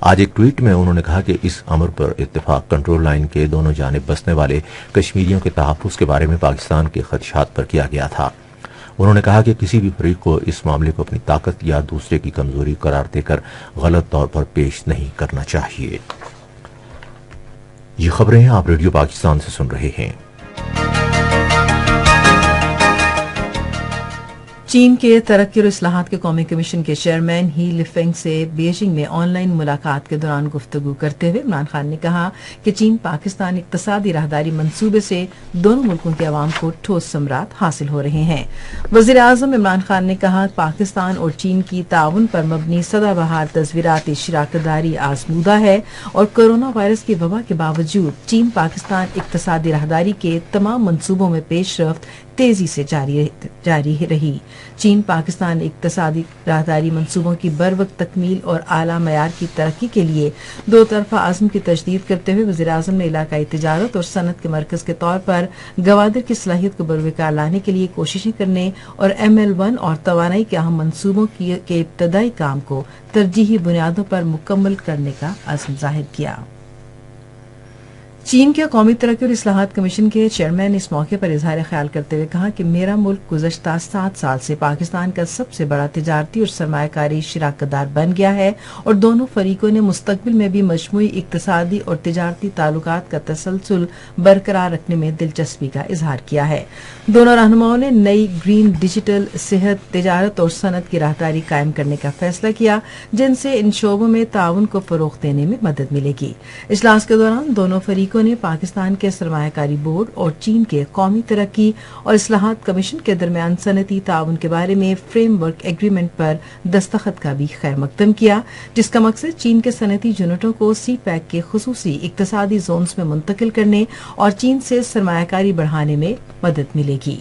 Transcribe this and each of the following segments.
آج ایک ٹویٹ میں انہوں نے کہا کہ اس امر پر اتفاق کنٹرول لائن کے دونوں جانب بسنے والے کشمیریوں کے تحفظ کے بارے میں پاکستان کے خدشات پر کیا گیا تھا۔ انہوں نے کہا کہ کسی بھی فریق کو اس معاملے کو اپنی طاقت یا دوسرے کی کمزوری قرار دے کر غلط طور پر پیش نہیں کرنا چاہیے۔ یہ خبریں آپ ریڈیو پاکستان سے سن رہے ہیں۔ چین کے ترقی اور اصلاحات کے قومی کمیشن کے چیئرمین ہی لفینگ سے بیجنگ میں آن لائن ملاقات کے دوران گفتگو کرتے ہوئے عمران خان نے کہا کہ چین پاکستان اقتصادی راہداری منصوبے سے دونوں ملکوں کے عوام کو ٹھوس ثمرات حاصل ہو رہے ہیں۔ وزیر اعظم عمران خان نے کہا کہ پاکستان اور چین کی تعاون پر مبنی سدا بہار تصویراتی شراکت داری آزمودہ ہے اور کورونا وائرس کی وبا کے باوجود چین پاکستان اقتصادی راہداری کے تمام منصوبوں میں پیش رفت تیزی سے جاری رہی۔ چین پاکستان اقتصادی راہداری منصوبوں کی بروقت تکمیل اور اعلیٰ معیار کی ترقی کے لیے دو طرفہ عزم کی تجدید کرتے ہوئے وزیر اعظم نے علاقائی تجارت اور صنعت کے مرکز کے طور پر گوادر کی صلاحیت کو بروکار لانے کے لیے کوششیں کرنے اور ML1 اور توانائی کے اہم منصوبوں کے ابتدائی کام کو ترجیحی بنیادوں پر مکمل کرنے کا عزم ظاہر کیا۔ چین کے قومی ترقی اور اصلاحات کمیشن کے چیئرمین نے اس موقع پر اظہار خیال کرتے ہوئے کہا کہ میرا ملک گزشتہ 7 سال سے پاکستان کا سب سے بڑا تجارتی اور سرمایہ کاری شراکت دار بن گیا ہے اور دونوں فریقوں نے مستقبل میں بھی مجموعی اقتصادی اور تجارتی تعلقات کا تسلسل برقرار رکھنے میں دلچسپی کا اظہار کیا ہے۔ دونوں رہنماؤں نے نئی گرین ڈیجیٹل صحت تجارت اور صنعت کی راہداری قائم کرنے کا فیصلہ کیا جن سے ان شعبوں میں تعاون کو فروغ دینے میں مدد ملے گی۔ اجلاس کے دوران دونوں فریقوں نے پاکستان کے سرمایہ کاری بورڈ اور چین کے قومی ترقی اور اصلاحات کمیشن کے درمیان صنعتی تعاون کے بارے میں فریم ورک ایگریمنٹ پر دستخط کا بھی خیر مقدم کیا جس کا مقصد چین کے صنعتی یونٹوں کو سی پیک کے خصوصی اقتصادی زونز میں منتقل کرنے اور چین سے سرمایہ کاری بڑھانے میں مدد ملے گی۔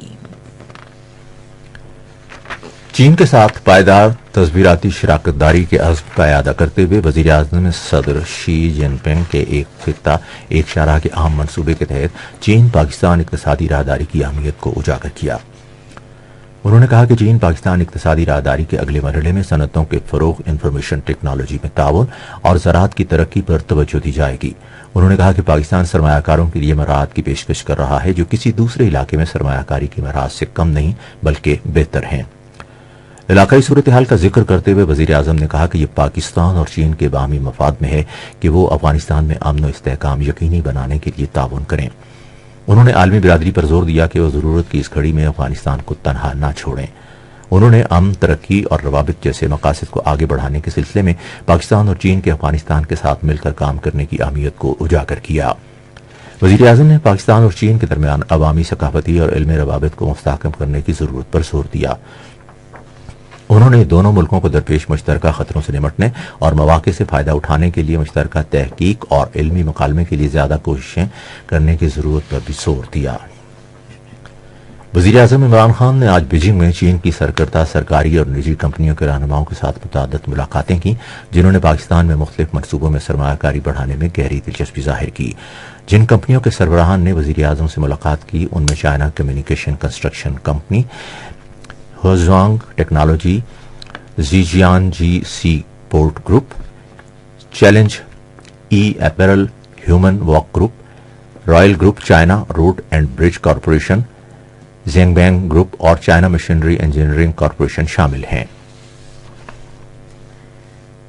چین کے ساتھ پائیدار تصویراتی شراکت داری کے عزم کا اعادہ کرتے ہوئے وزیر اعظم نے صدر شی جن پنگ کے ایک خطہ ایک شاہراہ کے اہم منصوبے کے تحت چین پاکستان اقتصادی راہداری کی اہمیت کو اجاگر کیا۔ انہوں نے کہا کہ چین پاکستان اقتصادی راہداری کے اگلے مرحلے میں صنعتوں کے فروغ، انفارمیشن ٹیکنالوجی میں تعاون اور زراعت کی ترقی پر توجہ دی جائے گی۔ انہوں نے کہا کہ پاکستان سرمایہ کاروں کے لیے مراعات کی پیشکش کر رہا ہے جو کسی دوسرے علاقے میں سرمایہ کاری کی مراعات سے کم نہیں بلکہ بہتر ہیں۔ علاقائی صورتحال کا ذکر کرتے ہوئے وزیر اعظم نے کہا کہ یہ پاکستان اور چین کے باہمی مفاد میں ہے کہ وہ افغانستان میں امن و استحکام یقینی بنانے کے لیے تعاون کریں۔ انہوں نے عالمی برادری پر زور دیا کہ وہ ضرورت کی اس گھڑی میں افغانستان کو تنہا نہ چھوڑیں۔ انہوں نے امن، ترقی اور روابط جیسے مقاصد کو آگے بڑھانے کے سلسلے میں پاکستان اور چین کے افغانستان کے ساتھ مل کر کام کرنے کی اہمیت کو اجاگر کیا۔ وزیر اعظم نے پاکستان اور چین کے درمیان عوامی، ثقافتی اور علمی روابط کو مستحکم کرنے کی ضرورت پر زور دیا۔ انہوں نے دونوں ملکوں کو درپیش مشترکہ خطروں سے نمٹنے اور مواقع سے فائدہ اٹھانے کے لیے مشترکہ تحقیق اور علمی مکالمے کے لیے زیادہ کوششیں کرنے کی ضرورت پر بھی زور دیا۔ وزیر اعظم عمران خان نے آج بیجنگ میں چین کی سرکردہ سرکاری اور نجی کمپنیوں کے رہنماؤں کے ساتھ متعدد ملاقاتیں کی جنہوں نے پاکستان میں مختلف منصوبوں میں سرمایہ کاری بڑھانے میں گہری دلچسپی ظاہر کی۔ جن کمپنیوں کے سربراہان نے وزیر اعظم سے ملاقات کی ان میں چائنا کمیونیکیشن کنسٹرکشن کمپنی، ہوزوانگ ٹیکنالوجی، زیجیان G C port group, challenge E apparel, human walk group, royal group China road and bridge corporation, زینگ بینگ گروپ اور چائنا مشینری انجینئرنگ کارپوریشن شامل ہیں۔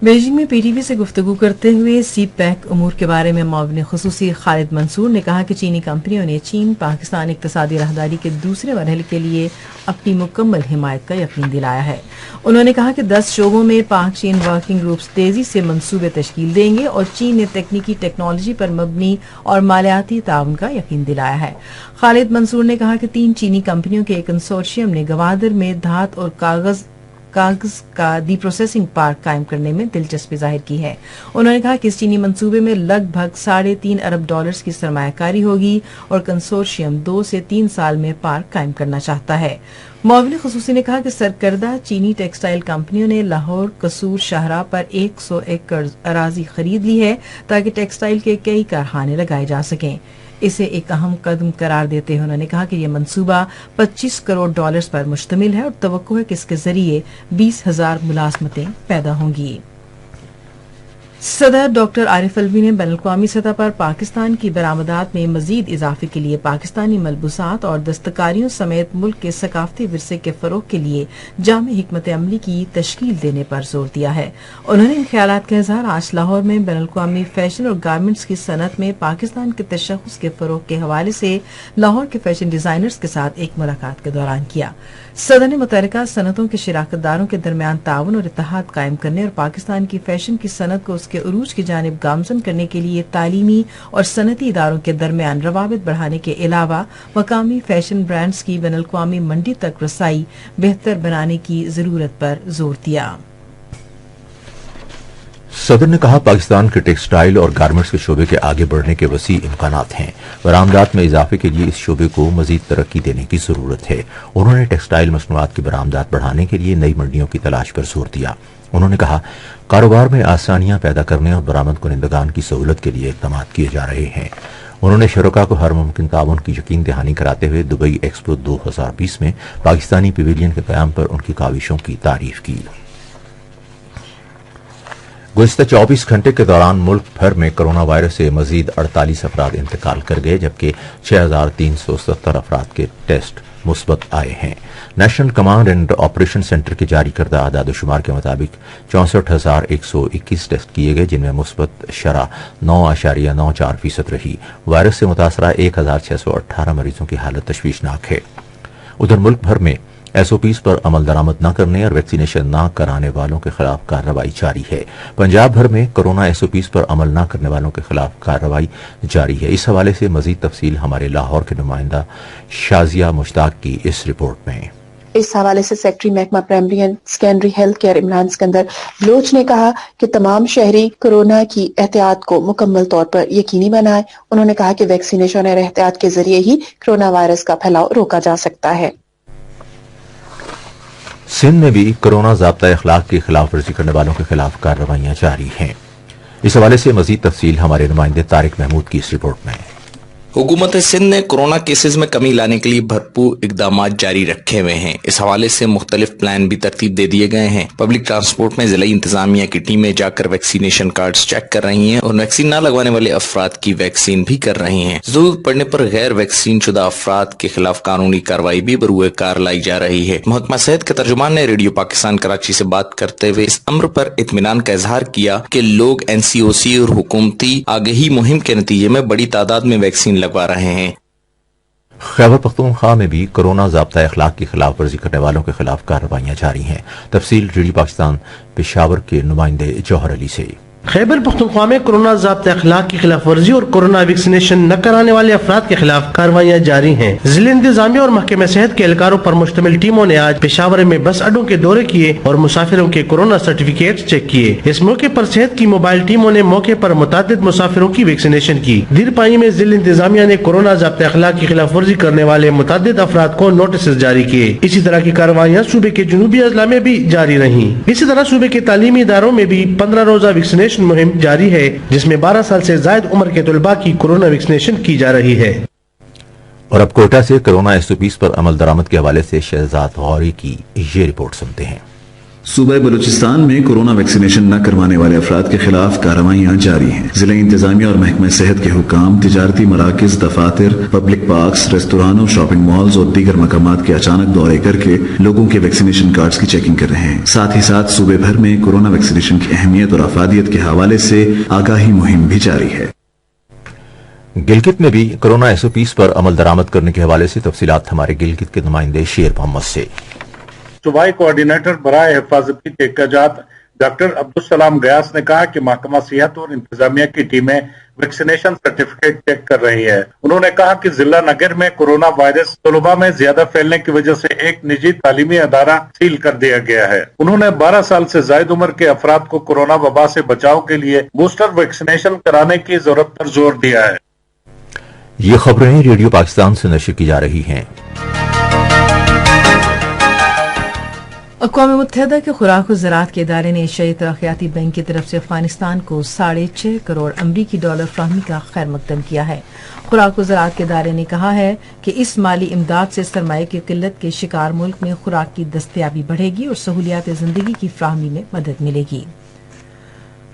بیجنگ میں پی ٹی وی سے گفتگو کرتے ہوئے سی پیک امور کے بارے میں معاون خصوصی خالد منصور نے کہا کہ چینی کمپنیوں نے چین پاکستان اقتصادی راہداری کے دوسرے مرحلے کے لیے اپنی مکمل حمایت کا یقین دلایا ہے۔ انہوں نے کہا کہ 10 شعبوں میں پاک چین ورکنگ گروپس تیزی سے منصوبے تشکیل دیں گے اور چین نے تکنیکی ٹیکنالوجی پر مبنی اور مالیاتی تعاون کا یقین دلایا ہے۔ خالد منصور نے کہا کہ 3 چینی کمپنیوں کے ایک کنسورشیم نے گوادر میں دھات اور کاغذ کا ڈی پروسیسنگ پارک قائم کرنے میں دلچسپی ظاہر کی ہے۔ انہوں نے کہا کہ اس چینی منصوبے میں لگ بھگ $3.5 ارب کی سرمایہ کاری ہوگی اور کنسورشیم 2 سے 3 سال میں پارک قائم کرنا چاہتا ہے۔ معاون خصوصی نے کہا کہ سرکردہ چینی ٹیکسٹائل کمپنیوں نے لاہور قصور شاہراہ پر 100 ایکڑ اراضی خرید لی ہے تاکہ ٹیکسٹائل کے کئی کارخانے لگائے جا سکیں۔ اسے ایک اہم قدم قرار دیتے ہوئے انہوں نے کہا کہ یہ منصوبہ $25 کروڑ پر مشتمل ہے اور توقع ہے کہ اس کے ذریعے 20,000 ملازمتیں پیدا ہوں گی۔ صدر ڈاکٹر عارف الوی نے بین الاقوامی سطح پر پاکستان کی برآمدات میں مزید اضافے کے لیے پاکستانی ملبوسات اور دستکاریوں سمیت ملک کے ثقافتی ورثے کے فروغ کے لیے جامع حکمت عملی کی تشکیل دینے پر زور دیا ہے. انہوں نے ان خیالات کا اظہار آج لاہور میں بین الاقوامی فیشن اور گارمنٹس کی صنعت میں پاکستان کے تشخص کے فروغ کے حوالے سے لاہور کے فیشن ڈیزائنرز کے ساتھ ایک ملاقات کے دوران کیا. صدر نے متحرکہ صنعتوں کے شراکت داروں کے درمیان تعاون اور اتحاد قائم کرنے اور پاکستان کی فیشن کی صنعت کو اس کے عروج کی جانب گامزن کرنے کے لیے تعلیمی اور صنعتی اداروں کے درمیان روابط بڑھانے کے علاوہ مقامی فیشن برانڈز کی بین الاقوامی منڈی تک رسائی بہتر بنانے کی ضرورت پر زور دیا. صدر نے کہا پاکستان کے ٹیکسٹائل اور گارمنٹس کے شعبے کے آگے بڑھنے کے وسیع امکانات ہیں. برآمدات میں اضافے کے لیے اس شعبے کو مزید ترقی دینے کی ضرورت ہے. انہوں نے ٹیکسٹائل مصنوعات کی برآمدات بڑھانے کے لیے نئی منڈیوں کی تلاش پر زور دیا. انہوں نے کہا کاروبار میں آسانیاں پیدا کرنے اور برآمد کنندگان کی سہولت کے لیے اقدامات کیے جا رہے ہیں. انہوں نے شرکاء کو ہر ممکن تعاون کی یقین دہانی کراتے ہوئے دبئی ایکسپو 2020 میں پاکستانی پیویلین کے قیام پر ان کی کاوشوں کی تعریف کی. گزشتہ 24 گھنٹے کے دوران ملک بھر میں کرونا وائرس سے مزید 48 افراد انتقال کر گئے جبکہ 6370 افراد کے ٹیسٹ مثبت آئے ہیں. National command and operation centre کے جاری کردہ اعداد و شمار کے مطابق 64,121 ٹیسٹ کیے گئے جن میں مثبت شرح 9.94% رہی. وائرس سے متاثرہ 1,618 مریضوں کی حالت تشویشناک ہے. ادھر ملک بھر میں ایس او پیز پر عمل درآمد نہ کرنے اور ویکسینیشن نہ کرانے والوں کے خلاف کارروائی جاری ہے. پنجاب بھر میں کورونا ایس او پیز پر عمل نہ کرنے والوں کے خلاف کارروائی جاری ہے. اس حوالے سے مزید تفصیل ہمارے لاہور کے نمائندہ شازیہ مشتاق کی اس رپورٹ میں. اس حوالے سے سیکٹری محکمہ primary and secondary health care Imran Sikandar Baloch نے کہا کہ تمام شہری کورونا کی احتیاط کو مکمل طور پر یقینی بنائیں. انہوں نے کہا کہ ویکسینیشن اور احتیاط کے ذریعے ہی کورونا وائرس کا پھیلاؤ روکا جا سکتا ہے. سندھ میں بھی کورونا ضابطۂ اخلاق کی خلاف ورزی کرنے والوں کے خلاف کارروائیاں جاری ہیں. اس حوالے سے مزید تفصیل ہمارے نمائندے طارق محمود کی اس رپورٹ میں. حکومت سندھ نے کورونا کیسز میں کمی لانے کے لیے بھرپور اقدامات جاری رکھے ہوئے ہیں. اس حوالے سے مختلف پلان بھی ترتیب دے دیے گئے ہیں. پبلک ٹرانسپورٹ میں ضلعی انتظامیہ کی ٹیمیں جا کر ویکسینیشن کارڈز چیک کر رہی ہیں اور ویکسین نہ لگوانے والے افراد کی ویکسین بھی کر رہی ہیں. ضرورت پڑنے پر غیر ویکسین شدہ افراد کے خلاف قانونی کارروائی بھی بروئے کار لائی جا رہی ہے. محکمہ صحت کے ترجمان نے ریڈیو پاکستان کراچی سے بات کرتے ہوئے اس امر پر اطمینان کا اظہار کیا کہ لوگ NCOC اور حکومتی آگہی مہم کے نتیجے میں بڑی تعداد میں ویکسین لگوا رہے ہیں. خیبر پختونخوا میں بھی کورونا ضابطۂ اخلاق کی خلاف ورزی کرنے والوں کے خلاف کارروائیاں جاری ہیں. تفصیل ریڈیو پاکستان پشاور کے نمائندے جوہر علی سے. خیبر پختونخوا میں کورونا ضابطۂ اخلاق کی خلاف ورزی اور کورونا ویکسینیشن نہ کرانے والے افراد کے خلاف کارروائیاں جاری ہیں. ضلع انتظامیہ اور محکمہ صحت کے اہلکاروں پر مشتمل ٹیموں نے آج پشاور میں بس اڈوں کے دورے کیے اور مسافروں کے کورونا سرٹیفکیٹ چیک کیے. اس موقع پر صحت کی موبائل ٹیموں نے موقع پر متعدد مسافروں کی ویکسینیشن کی. دیر پائی میں ضلع انتظامیہ نے کورونا ضابطۂ اخلاق کی خلاف ورزی کرنے والے متعدد افراد کو نوٹسز جاری کیے. اسی طرح کی کارروائیاں صوبے کے جنوبی اضلاع میں بھی جاری رہیں. اسی طرح صوبے کے تعلیمی اداروں میں بھی 15 روزہ ویکسینیشن مہم جاری ہے جس میں 12 سال سے زائد عمر کے طلباء کی کورونا ویکسینیشن کی جا رہی ہے. اور اب کوئٹہ سے کورونا ایس او پیز پر عمل درآمد کے حوالے سے شہزاد غوری کی یہ رپورٹ سنتے ہیں. صوبہ بلوچستان میں کورونا ویکسینیشن نہ کروانے والے افراد کے خلاف کارروائیاں جاری ہیں. ضلع انتظامیہ اور محکمہ صحت کے حکام تجارتی مراکز، دفاتر، پبلک پارکس، ریستورانوں، شاپنگ مالز اور دیگر مقامات کے اچانک دورے کر کے لوگوں کے ویکسینیشن کارڈز کی چیکنگ کر رہے ہیں. ساتھ ہی ساتھ صوبے بھر میں کورونا ویکسینیشن کی اہمیت اور افادیت کے حوالے سے آگاہی مہم بھی جاری ہے. گلگت میں بھی کورونا ایس او پیز پر عمل درآمد کرنے کے حوالے سے تفصیلات ہمارے گلگت کے نمائندے شیر محمد سے. صوبائی کوارڈینیٹر برائے حفاظتی تحقیقات ڈاکٹر عبدالسلام گیاس نے کہا کہ محکمہ صحت اور انتظامیہ کی ٹیمیں ویکسینیشن سرٹیفکیٹ چیک کر رہی ہے. انہوں نے کہا کہ ضلع نگر میں کورونا وائرس طلباء میں زیادہ پھیلنے کی وجہ سے ایک نجی تعلیمی ادارہ سیل کر دیا گیا ہے. انہوں نے 12 سال سے زائد عمر کے افراد کو کورونا وبا سے بچاؤ کے لیے بوسٹر ویکسینیشن کرانے کی ضرورت پر زور دیا ہے. یہ خبریں ریڈیو پاکستان سے نشر کی جا رہی ہیں. اقوام متحدہ کے خوراک و زراعت کے ادارے نے ایشیائی ترقیاتی بینک کی طرف سے افغانستان کو 6.5 کروڑ امریکی ڈالر فراہمی کا خیر مقدم کیا ہے. خوراک و زراعت کے ادارے نے کہا ہے کہ اس مالی امداد سے سرمایہ کی قلت کے شکار ملک میں خوراک کی دستیابی بڑھے گی اور سہولیات زندگی کی فراہمی میں مدد ملے گی.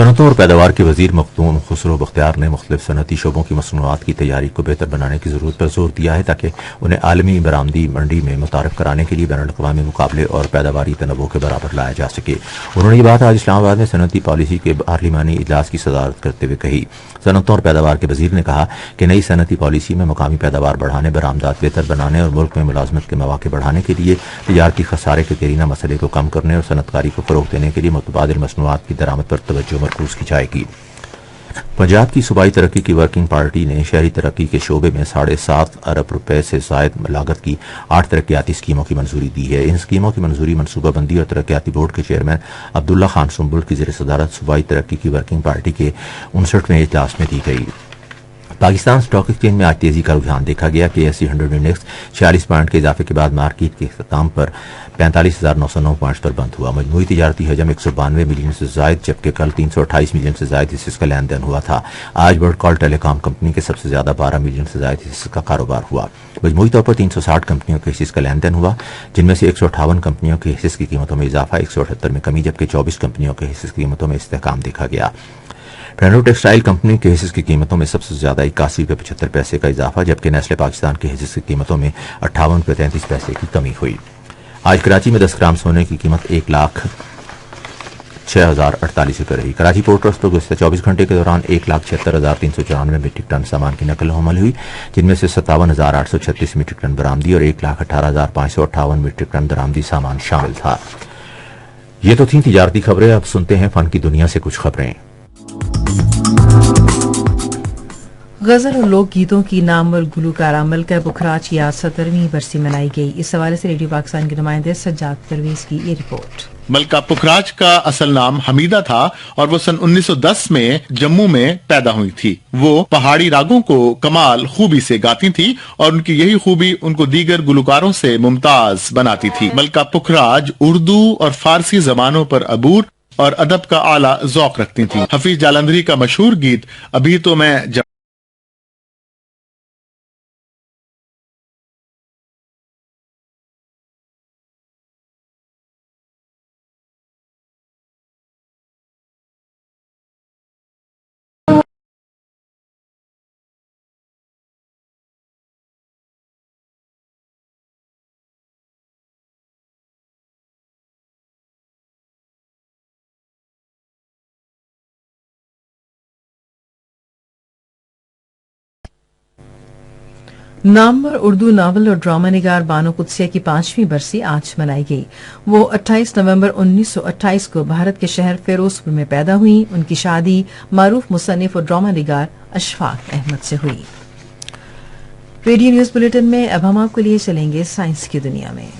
صنعتوں اور پیداوار کے وزیر مختون خسرو بختیار نے مختلف صنعتی شعبوں کی مصنوعات کی تیاری کو بہتر بنانے کی ضرورت پر زور دیا ہے تاکہ انہیں عالمی برآمدی منڈی میں متعارف کرانے کے لیے بین الاقوامی مقابلے اور پیداواری تنوع کے برابر لایا جا سکے. انہوں نے یہ بات آج اسلام آباد میں صنعتی پالیسی کے پارلیمانی اجلاس کی صدارت کرتے ہوئے کہی. صنعتوں اور پیداوار کے وزیر نے کہا کہ نئی صنعتی پالیسی میں مقامی پیداوار بڑھانے، برآمدات بہتر بنانے اور ملک میں ملازمت کے مواقع بڑھانے کے لیے تجارتی خسارے کے دیرینہ مسئلے کو کم کرنے اور صنعت کاری کو فروغ دینے کے لیے متبادل مصنوعات کی درآمد پر توجہ مرکوز کی جائے گی. پنجاب کی صوبائی ترقی کی ورکنگ پارٹی نے شہری ترقی کے شعبے میں 7.5 ارب روپے سے زائد لاگت کی 8 ترقیاتی اسکیموں کی منظوری دی ہے. ان اسکیموں کی منظوری منصوبہ بندی اور ترقیاتی بورڈ کے چیئرمین عبداللہ خان سنبل کی زیر صدارت صوبائی ترقی کی ورکنگ پارٹی کے 59ویں اجلاس میں دی گئی. پاکستان سٹاک ایکسچینج میں آج تیزی کا رجحان دیکھا گیا کہ BSE 100 انڈیکس 46 پوائنٹ کے اضافے کے بعد مارکیٹ کے اختتام پر 45,909 پوائنٹس پر بند ہوا. مجموعی تجارتی حجم 192 ملین سے زائد جبکہ کل 328 ملین سے زائد حصص کا لین دین ہوا تھا. آج ورلڈ کال ٹیلی کام کمپنی کے سب سے زیادہ 12 ملین سے زائد حصص کا کاروبار ہوا. مجموعی طور پر 360 کمپنیوں کے حصص کا لین دین ہوا جن میں سے 158 کمپنیوں کے حصص کی قیمتوں میں اضافہ، 178 میں کمی جبکہ 24 کمپنیوں کے حصص کی قیمتوں میں استحکام دیکھا گیا. ٹرینڈو ٹیکسٹائل کمپنی کے حصص کی قیمتوں میں سب سے زیادہ 81.75 کا اضافہ جبکہ نیسلے پاکستان کے حصص کی قیمتوں میں 58.33 کی کمی ہوئی. آج کراچی میں 10 گرام سونے کی قیمت 1,06,048 روپے رہی. کراچی پورٹ ٹرسٹ پر گزشتہ 24 گھنٹے کے دوران 1,76,394 میٹرک ٹن سامان کی نقل و حمل ہوئی جن میں سے 57,836 میٹرک ٹن برآمدی اور 1,18,558 میٹرک ٹن درآمدی سامان شامل تھا. یہ تو تھیں تجارتی خبریں. اب سنتے ہیں فن کی دنیا سے کچھ خبریں. غزل اور لوک گیتوں کی نامور گلوکارہ ملکہ پکھراج کی آج 70ویں برسی منائی گئی. اس حوالے سے ریڈیو پاکستان کے نمائندے سجاد پرویز کی یہ رپورٹ. ملکہ پکھراج کا اصل نام حمیدہ تھا اور وہ سن 1910 میں جموں میں پیدا ہوئی تھی. وہ پہاڑی راگوں کو کمال خوبی سے گاتی تھی اور ان کی یہی خوبی ان کو دیگر گلوکاروں سے ممتاز بناتی تھی. ملکہ پکھراج اردو اور فارسی زبانوں پر عبور اور ادب کا اعلیٰ ذوق رکھتی تھیں. حفیظ جالندھری کا مشہور گیت ابھی تو میں نامور اردو ناول اور ڈرامہ نگار بانو قدسیہ کی 5ویں برسی آج منائی گئی. وہ 28 نومبر 1928 کو بھارت کے شہر فیروز پور میں پیدا ہوئی. ان کی شادی معروف مصنف اور ڈرامہ نگار اشفاق احمد سے ہوئی. ریڈیو نیوز بلیٹن میں اب ہم آپ کے لیے چلیں گے سائنس کی دنیا میں.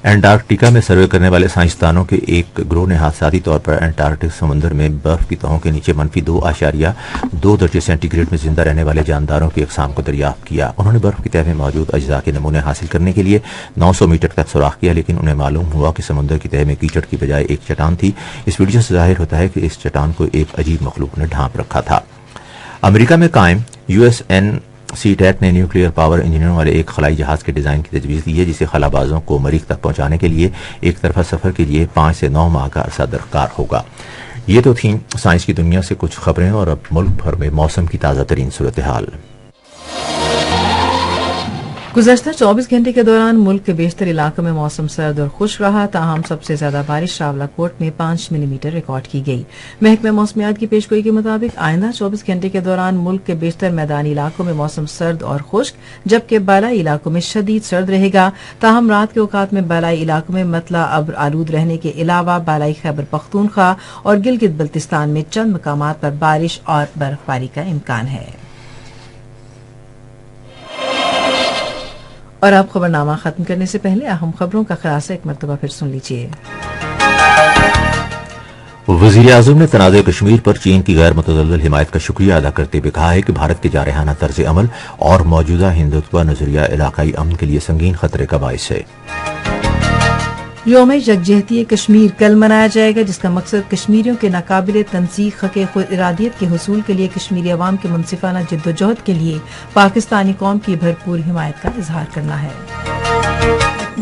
انٹارکٹیکا میں سروے کرنے والے سائنسدانوں کے ایک گروہ نے حادثاتی طور پر انٹارکٹک سمندر میں برف کی تہوں کے نیچے -2.2 درجے سینٹی گریڈ میں زندہ رہنے والے جانداروں کی اقسام کو دریافت کیا. انہوں نے برف کی تہہ میں موجود اجزاء کے نمونے حاصل کرنے کے لیے 900 میٹر تک سوراخ کیا لیکن انہیں معلوم ہوا کہ سمندر کی تہہ میں کیچڑ کی بجائے ایک چٹان تھی. اس ویڈیو سے ظاہر ہوتا ہے کہ اس چٹان کو ایک عجیب مخلوق نے ڈھانپ رکھا تھا. امریکہ میں قائم USNCTAT نے نیوکلیئر پاور انجنوں والے ایک خلائی جہاز کے ڈیزائن کی تجویز دی ہے جسے خلا بازوں کو مریخ تک پہنچانے کے لیے ایک طرفہ سفر کے لیے 5 سے 9 ماہ کا عرصہ درکار ہوگا. یہ تو تھیں سائنس کی دنیا سے کچھ خبریں اور اب ملک بھر میں موسم کی تازہ ترین صورتحال. گزشتہ 24 گھنٹے کے دوران ملک کے بیشتر علاقوں میں موسم سرد اور خشک رہا. تاہم سب سے زیادہ بارش راولاکوٹ میں 5 ملی میٹر ریکارڈ کی گئی. محکمہ موسمیات کی پیشگوئی کے مطابق آئندہ 24 گھنٹے کے دوران ملک کے بیشتر میدانی علاقوں میں موسم سرد اور خشک جبکہ بالائی علاقوں میں شدید سرد رہے گا. تاہم رات کے اوقات میں بالائی علاقوں میں مطلع ابر آلود رہنے کے علاوہ بالائی خیبر پختونخوا اور گلگت بلتستان میں چند مقامات پر بارش اور برف باری کا امکان ہے. اور آپ خبرنامہ ختم کرنے سے پہلے اہم خبروں کا خلاصہ ایک مرتبہ پھر سن لیجیے. وزیر اعظم نے تنازع کشمیر پر چین کی غیر متزلزل حمایت کا شکریہ ادا کرتے ہوئے کہا ہے کہ بھارت کے جارحانہ طرز عمل اور موجودہ ہندوتوا نظریہ علاقائی امن کے لیے سنگین خطرے کا باعث ہے. یوم یکجہتی کشمیر کل منایا جائے گا جس کا مقصد کشمیریوں کے ناقابل تنسیق حق خود ارادیت کے حصول کے لیے کشمیری عوام کے منصفانہ جد و جہد کے لیے پاکستانی قوم کی بھرپور حمایت کا اظہار کرنا ہے.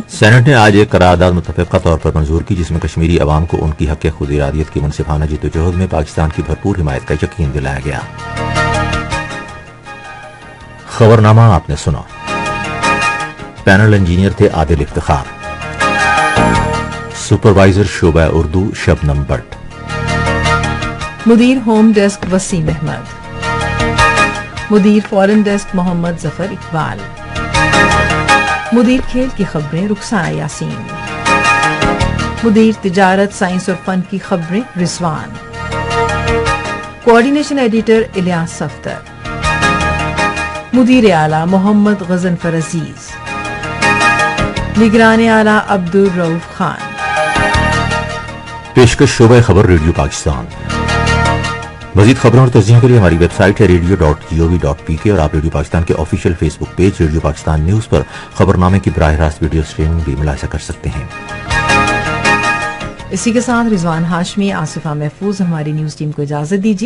سینٹ نے آج ایک قرارداد متفقہ طور پر منظور کی جس میں کشمیری عوام کو ان کی حق خود ارادیت کی منصفانہ جدوجہد میں پاکستان کی بھرپور حمایت کا یقین دلایا گیا۔ خبرنامہ آپ نے سنا۔ پینل انجینئر تھے عادل افتخار، سپروائزر شعبہ اردو شبنم بٹ، مدیر ہوم ڈیسک وسیم احمد، مدیر فورن ڈیسک محمد ظفر اقبال، مدیر کھیل کی خبریں رخسانہ یاسین، مدیر تجارت سائنس اور فن کی خبریں رضوان، کوآرڈینیشن ایڈیٹر الیاس صفدر، مدیر اعلیٰ محمد غضنفر عزیز، نگران اعلیٰ عبدالرؤف خان۔ پیشکش شعبہ خبر ریڈیو پاکستان۔ مزید خبروں اور تجزیوں کے لیے ہماری ویب سائٹ ہے radio.gov.pk اور آپ ریڈیو پاکستان کے آفیشیل فیس بک پیج ریڈیو پاکستان نیوز پر خبرنامے کی براہ راست ویڈیو اسٹریمنگ بھی ملاحظہ کر سکتے ہیں۔ اسی کے ساتھ رضوان ہاشمی، آصفہ محفوظ، ہماری نیوز ٹیم کو اجازت دیجیے۔